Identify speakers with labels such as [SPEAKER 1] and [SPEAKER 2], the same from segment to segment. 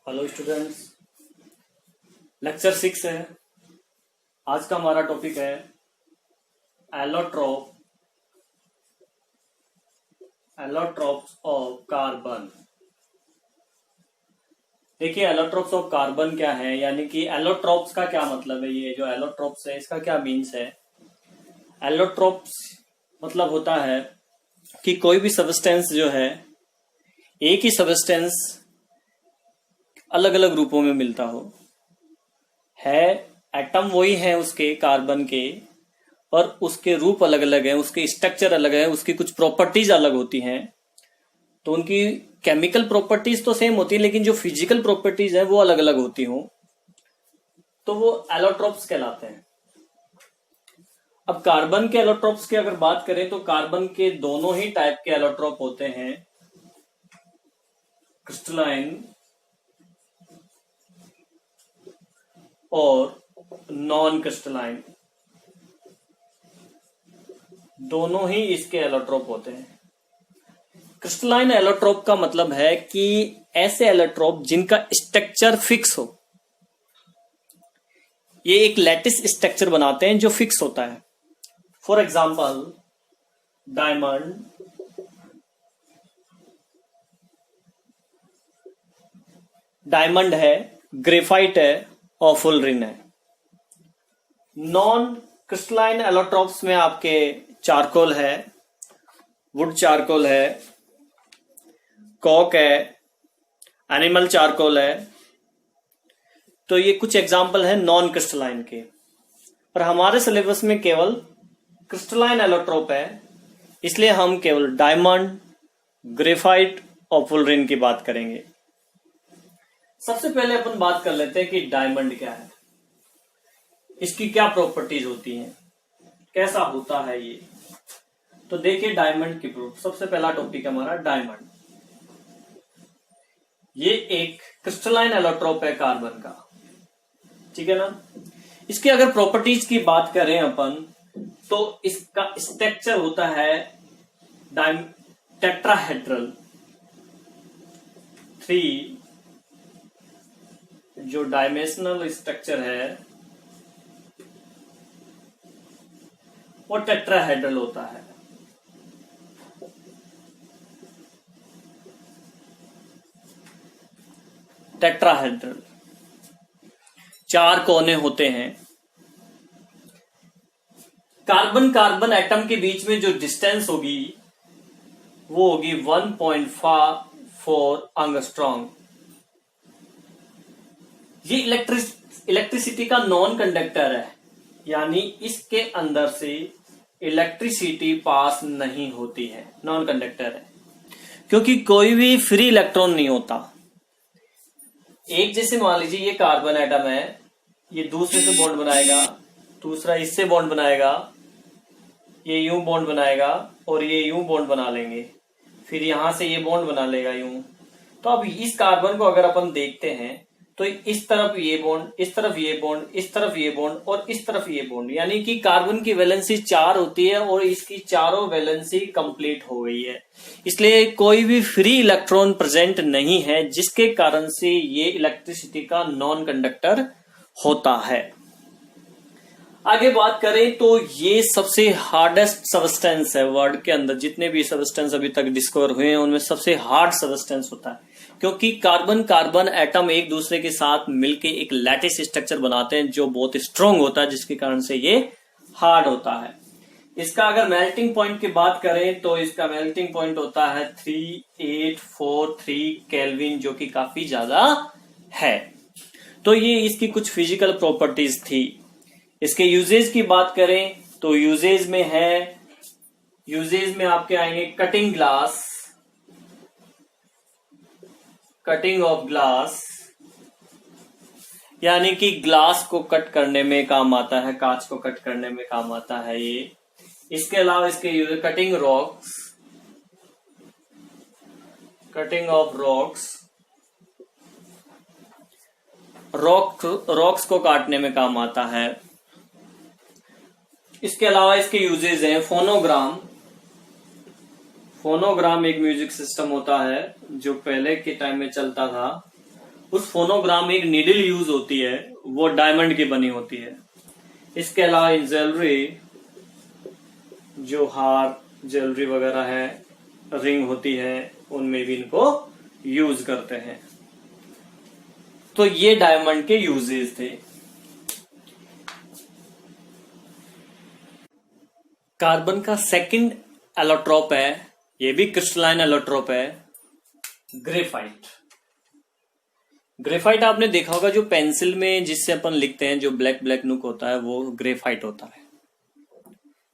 [SPEAKER 1] Hello students, lecture 6 है। आज का हमारा टॉपिक है एलोट्रोप्स ऑफ कार्बन। देखिए, एलोट्रोप्स ऑफ कार्बन क्या है, यानी कि एलोट्रोप्स का क्या मतलब है। ये जो एलोट्रोप्स है इसका क्या मीन्स है। एलोट्रोप्स मतलब होता है कि कोई भी सब्सटेंस जो है, एक ही सब्सटेंस अलग अलग रूपों में मिलता हो, है एटम वही है उसके कार्बन के, और उसके रूप अलग अलग है, उसके स्ट्रक्चर अलग है, उसकी कुछ प्रॉपर्टीज अलग होती हैं। तो उनकी केमिकल प्रॉपर्टीज तो सेम होती है, लेकिन जो फिजिकल प्रॉपर्टीज है वो अलग अलग होती हों, तो वो एलोट्रोप्स कहलाते हैं। अब कार्बन के एलोट्रोप्स की अगर बात करें तो कार्बन के दोनों ही टाइप के एलोट्रोप होते हैं, क्रिस्टलाइन और नॉन क्रिस्टलाइन। दोनों ही इसके एलोट्रोप होते हैं। क्रिस्टलाइन एलोट्रोप का मतलब है कि ऐसे एलोट्रोप जिनका स्ट्रक्चर फिक्स हो। ये एक लैटिस स्ट्रक्चर बनाते हैं जो फिक्स होता है। फॉर एग्जाम्पल, डायमंड है, ग्रेफाइट है और फुलरिन है। नॉन क्रिस्टलाइन एलोट्रोप्स में आपके चारकोल है, वुड चारकोल है, कॉक है, एनिमल चारकोल है। तो ये कुछ एग्जाम्पल है नॉन क्रिस्टलाइन के। पर हमारे सिलेबस में केवल क्रिस्टलाइन एलोट्रोप है, इसलिए हम केवल डायमंड, ग्रेफाइट और फुलरिन की बात करेंगे। सबसे पहले अपन बात कर लेते हैं कि डायमंड क्या है, इसकी क्या प्रॉपर्टीज होती हैं, कैसा होता है ये। तो देखिए, डायमंड की प्रूफ, सबसे पहला टॉपिक हमारा डायमंड। ये एक क्रिस्टलाइन एलोट्रोप है कार्बन का, ठीक है ना। इसके अगर प्रॉपर्टीज की बात करें अपन, तो इसका स्ट्रक्चर होता है टेट्राहेड्रल। 3 जो डायमेंशनल स्ट्रक्चर है वो टेट्राहेड्रल होता है। टेट्राहेड्रल 4 कोने होते हैं। कार्बन कार्बन एटम के बीच में जो डिस्टेंस होगी वो होगी 1.4 एंगस्ट्रॉम। ये इलेक्ट्रिसिटी का नॉन कंडक्टर है, यानी इसके अंदर से इलेक्ट्रिसिटी पास नहीं होती है, नॉन कंडक्टर है, क्योंकि कोई भी फ्री इलेक्ट्रॉन नहीं होता। एक जैसे मान लीजिए ये कार्बन एटम है, ये दूसरे से बॉन्ड बनाएगा, दूसरा इससे बॉन्ड बनाएगा, ये यूं बॉन्ड बनाएगा और ये यूं बॉन्ड बना लेंगे, फिर यहां से ये बॉन्ड बना लेगा यूं। तो अब इस कार्बन को अगर अपन देखते हैं तो इस तरफ ये बॉन्ड, इस तरफ ये बॉन्ड, इस तरफ ये बॉन्ड और इस तरफ ये बॉन्ड, यानी कि कार्बन की वैलेंसी 4 होती है और इसकी चारों वैलेंसी कंप्लीट हो गई है। इसलिए कोई भी फ्री इलेक्ट्रॉन प्रेजेंट नहीं है, जिसके कारण से ये इलेक्ट्रिसिटी का नॉन कंडक्टर होता है। आगे बात करें तो ये सबसे हार्डेस्ट सब्सटेंस है वर्ल्ड के अंदर। जितने भी सब्सटेंस अभी तक डिस्कवर हुए हैं उनमें सबसे हार्ड सब्सटेंस होता है, क्योंकि कार्बन कार्बन एटम एक दूसरे के साथ मिलके एक लैटिस स्ट्रक्चर बनाते हैं जो बहुत स्ट्रांग होता है, जिसके कारण से ये हार्ड होता है। इसका अगर मेल्टिंग पॉइंट की बात करें तो इसका मेल्टिंग पॉइंट होता है 3843 केल्विन, जो कि काफी ज्यादा है। तो ये इसकी कुछ फिजिकल प्रॉपर्टीज थी। इसके यूजेज की बात करें तो यूजेज में आपके आएंगे cutting glass, cutting of glass, यानी कि ग्लास को कट करने में काम आता है, कांच को कट करने में काम आता है ये। इसके अलावा इसके use cutting rocks, cutting of rocks, rocks को काटने में काम आता है। इसके अलावा इसके यूजेज हैं फोनोग्राम। फोनोग्राम एक म्यूजिक सिस्टम होता है जो पहले के टाइम में चलता था, उस फोनोग्राम में एक नीडल यूज होती है, वो डायमंड की बनी होती है। इसके अलावा इन ज्वेलरी, जो हार ज्वेलरी वगैरह है, रिंग होती है, उनमें भी इनको यूज करते हैं। तो ये डायमंड के यूजेस थे। कार्बन का सेकंड एलोट्रोप है, ये भी क्रिस्टलाइन एलोट्रोप है, ग्रेफाइट। ग्रेफाइट आपने देखा होगा, जो पेंसिल में जिससे अपन लिखते हैं, जो ब्लैक ब्लैक नुक होता है, वो ग्रेफाइट होता है।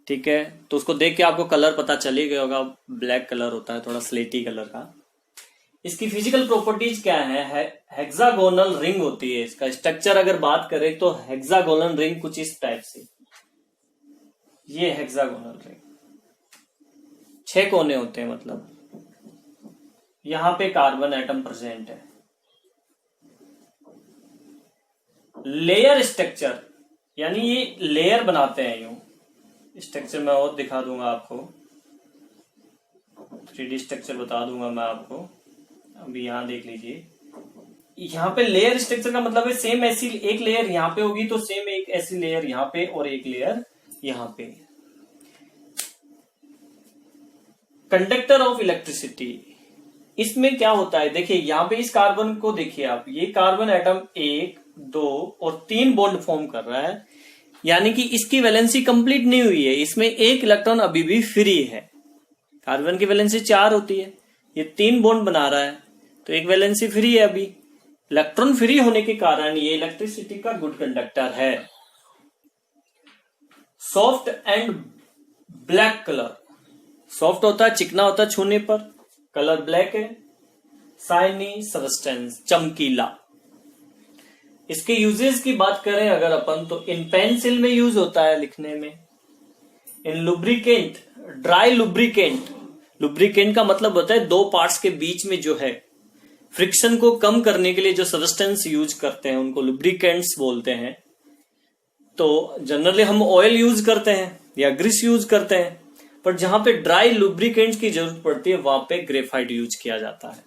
[SPEAKER 1] ठीक है, तो उसको देख के आपको कलर पता चल ही गया होगा, ब्लैक कलर होता है, थोड़ा स्लेटी कलर का। इसकी फिजिकल प्रॉपर्टीज क्या है? हेक्सागोनल रिंग होती है। इसका स्ट्रक्चर अगर बात करें तो हेक्सागोनल रिंग कुछ इस टाइप से, ये हेक्सागोनल रिंग, 6 कोने होते हैं, मतलब यहां पे कार्बन एटम प्रेजेंट है। लेयर स्ट्रक्चर, यानी ये लेयर बनाते हैं यूं। स्ट्रक्चर मैं और दिखा दूंगा आपको, 3D स्ट्रक्चर बता दूंगा मैं आपको। अभी यहां देख लीजिए, यहां पे लेयर स्ट्रक्चर का मतलब है सेम ऐसी एक लेयर यहां पे होगी तो सेम एक ऐसी लेयर यहां पे और एक लेयर यहां पे। कंडक्टर ऑफ इलेक्ट्रिसिटी, इसमें क्या होता है? देखिए यहां पे इस कार्बन को देखिए आप, ये कार्बन एटम 1, 2 और 3 बॉन्ड फॉर्म कर रहा है, यानी कि इसकी वैलेंसी कंप्लीट नहीं हुई है, इसमें एक इलेक्ट्रॉन अभी भी फ्री है। कार्बन की वैलेंसी 4 होती है, ये 3 बॉन्ड बना रहा है, तो एक वैलेंसी फ्री है। अभी इलेक्ट्रॉन फ्री होने के कारण ये इलेक्ट्रिसिटी का गुड कंडक्टर है। Soft and black colour, soft होता है, चिकना होता है छूने पर, कलर ब्लैक है। शाइनी सब्सटेंस, चमकीला। इसके यूजेस की बात करें अगर अपन, तो इन पेंसिल में यूज होता है लिखने में। इन लुब्रिकेंट, ड्राई लुब्रिकेंट, लुब्रिकेंट का मतलब होता है 2 पार्ट्स के बीच में जो है फ्रिक्शन को कम करने के लिए जो सब्सटेंस यूज करते हैं उनको लुब्रिकेंट्स बोलते हैं। तो जनरली हम ऑयल यूज करते हैं या ग्रीस यूज करते हैं, पर जहां पे ड्राई लुब्रिकेंट्स की जरूरत पड़ती है वहां पे ग्रेफाइट यूज किया जाता है।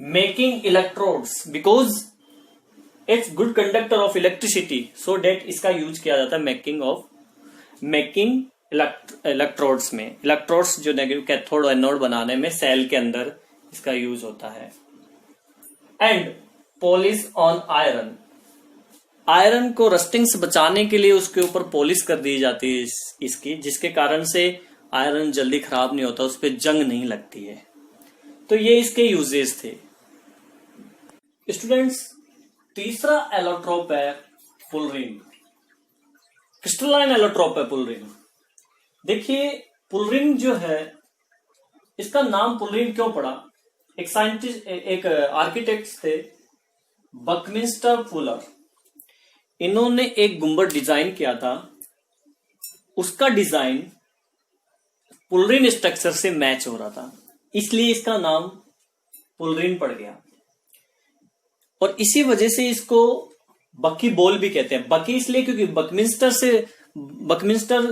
[SPEAKER 1] Making electrodes, because it's good conductor of electricity, so that इसका यूज किया जाता है मेकिंग इलेक्ट्रोड्स में। इलेक्ट्रोड्स जो नेगेटिव कैथोड और एनोड बनाने में सेल के अंदर इसका यूज होता है। And polish on iron, iron को रस्टिंग से बचाने के लिए उसके ऊपर पॉलिश कर दी जाती है इसकी, जिसके कारण से आयरन जल्दी खराब नहीं होता, उस पर जंग नहीं लगती है। तो ये इसके यूजेस थे। स्टूडेंट्स, तीसरा एलोट्रोप है पुलरिन, क्रिस्टलाइन एलोट्रोप है पुलरिन। देखिए पुलरिन जो है, इसका नाम पुलरिन क्यों पड़ा? एक साइंटिस्ट, एक आर्किटेक्ट थे बकमिंस्टर फुलर, इन्होंने एक गुंबद डिजाइन किया था, उसका डिजाइन पुलरिन स्ट्रक्चर से मैच हो रहा था, इसलिए इसका नाम पुलरिन पड़ गया। और इसी वजह से इसको बकी बॉल भी कहते हैं। बकी इसलिए क्योंकि बकमिंस्टर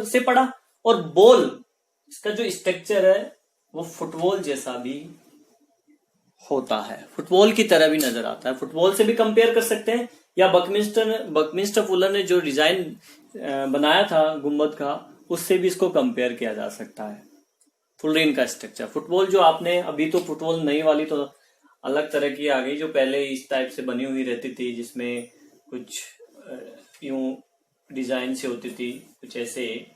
[SPEAKER 1] से पड़ा, और बॉल इसका जो स्ट्रक्चर है वो फुटबॉल जैसा भी होता है, फुटबॉल की तरह भी नजर आता है। फुटबॉल से भी कंपेयर कर सकते हैं, या बकमिंस्टर फुलर ने जो डिजाइन बनाया था गुंबद का, उससे भी इसको कंपेयर किया जा सकता है। पुलरिन का स्ट्रक्चर, फुटबॉल जो आपने, अभी तो फुटबॉल नई वाली तो अलग तरह की आ गई, जो पहले इस टाइप से बनी हुई रहती थी, जिसमें कुछ यूं डिजाइन से होती थी, कुछ ऐसे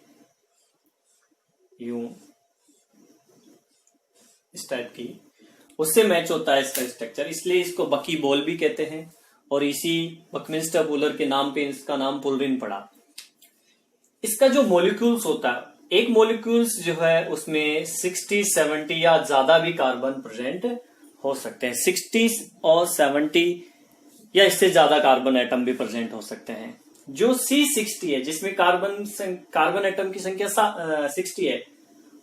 [SPEAKER 1] यूं इस टाइप की, उससे मैच होता है इसका स्ट्रक्चर, इसलिए इसको बकी बॉल भी कहते हैं। और इसी बकमिंस्टर फुलर के नाम पे इसका नाम पुलरिन पड़ा। इसका जो मॉलिक्यूल्स होता है, एक मॉलिक्यूल्स जो है उसमें 60, 70 या ज्यादा भी कार्बन प्रेजेंट हो सकते हैं। 60 और 70 या इससे ज्यादा कार्बन एटम भी प्रेजेंट हो सकते हैं। जो C60 है, जिसमें कार्बन एटम की संख्या 60 है,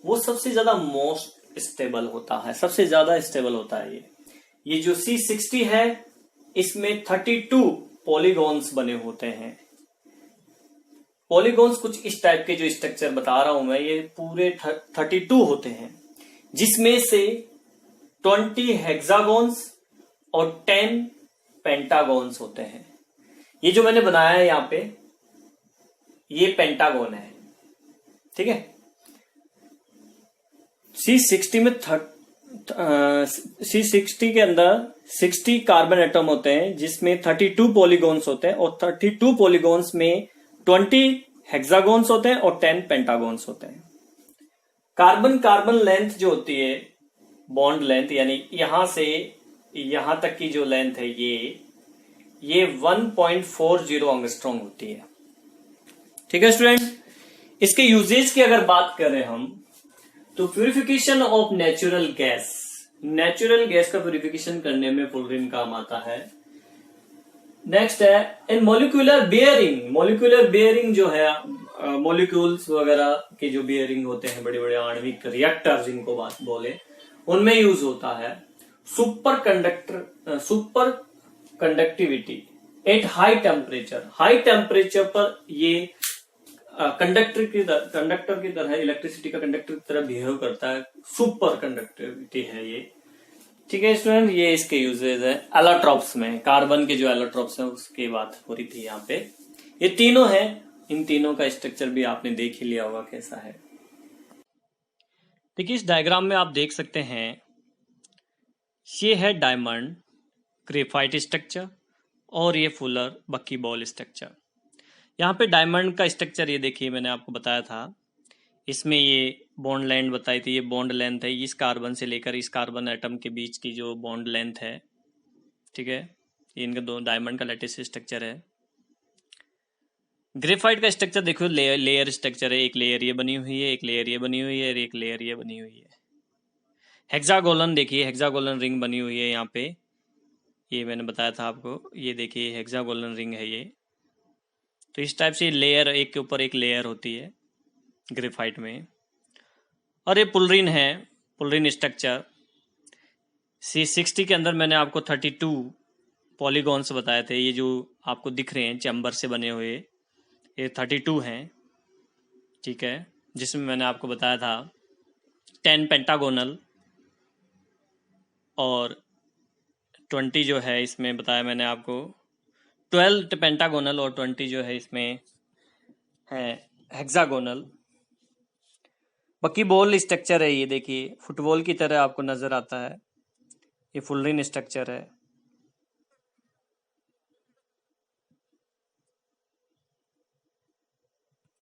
[SPEAKER 1] वो सबसे ज्यादा मोस्ट स्टेबल होता है, सबसे ज्यादा स्टेबल होता है ये जो C60 है, इसमें 32 पॉलीगॉन्स बने होते हैं। पॉलीगॉन्स कुछ इस टाइप के जो स्ट्रक्चर बता रहा हूं मैं, ये पूरे 32 होते हैं, जिसमें से 20 हेक्सागॉन्स और 10 पेंटागॉन्स होते हैं। ये जो मैंने बनाया है यहाँ पे, ये पेंटागन है, ठीक है। C60 में C60 के अंदर 60 कार्बन एटम होते हैं, जिसमें 32 पॉलीगॉन्स होते हैं, और 32 पॉलीगॉन्स में 20 हेक्सागॉन्स होते हैं और 10 पेंटागॉन्स होते हैं। कार्बन कार्बन लेंथ जो होती है, बॉन्ड लेंथ, यानी यहां से यहां तक की जो लेंथ है, ये 1.40 एंगस्ट्रॉम होती है, ठीक है स्टूडेंट। इसके यूजेज की अगर बात करें हम, तो purification of natural gas, natural gas का प्यूरिफिकेशन करने में फुलरिन काम आता है। नेक्स्ट है इन मॉलिक्यूलर बेयरिंग, मॉलिक्यूलर बेयरिंग जो है, मॉलिक्यूल्स वगैरह के जो बेयरिंग होते हैं, बड़े बड़े आणविक रिएक्टर जिनको बात बोले, उनमें यूज होता है। Super conductivity at high temperature, high temperature पर ये कंडक्टर की तरह, इलेक्ट्रिसिटी का कंडक्टर की तरह बिहेव करता है, सुपर कंडक्टिविटी है ये, ठीक है स्टूडेंट। ये इसके यूजेज है। एलोट्रोप्स में, कार्बन के जो एलोट्रोप्स है उसकी बात हो रही थी यहाँ पे। ये तीनों है, इन तीनों का स्ट्रक्चर भी आपने देख ही लिया होगा कैसा है। देखिए इस डायग्राम में आप देख सकते हैं, ये है डायमंड ग्रेफाइट स्ट्रक्चर और ये फुलर बकीबॉल स्ट्रक्चर। यहाँ पे डायमंड का स्ट्रक्चर ये देखिए, मैंने आपको बताया था, इसमें ये बॉन्ड लेंथ बताई थी, ये बॉन्ड लेंथ है, इस कार्बन से लेकर इस कार्बन एटम के बीच की जो बॉन्ड लेंथ है, ठीक है, ये इनका दो डायमंड का लेटेस्ट स्ट्रक्चर है। ग्रेफाइट का स्ट्रक्चर देखो, लेयर स्ट्रक्चर है, एक लेयर ये बनी हुई है, एक लेयर ये बनी हुई है और एक लेयर ये बनी हुई है। हेक्सागोनल देखिए, हेक्सागोनल रिंग बनी हुई है यहाँ पे, ये मैंने बताया था आपको, ये देखिए हेक्सागोनल रिंग है ये। तो इस टाइप से लेयर, एक के ऊपर एक लेयर होती है ग्रेफाइट में। और ये पुलरिन है, पुलरिन स्ट्रक्चर। C60 के अंदर मैंने आपको 32 पॉलीगॉन्स बताए थे, ये जो आपको दिख रहे हैं चैम्बर से बने हुए, ये 32 हैं, ठीक है, जिसमें मैंने आपको बताया था 10 पेंटागोनल और 20 जो है इसमें बताया मैंने आपको 12 पेंटागोनल और 20 जो है इसमें है हेक्सागोनल। बकीबॉल स्ट्रक्चर है ये, देखिए फुटबॉल की तरह आपको नजर आता है, ये फुलरिन स्ट्रक्चर है।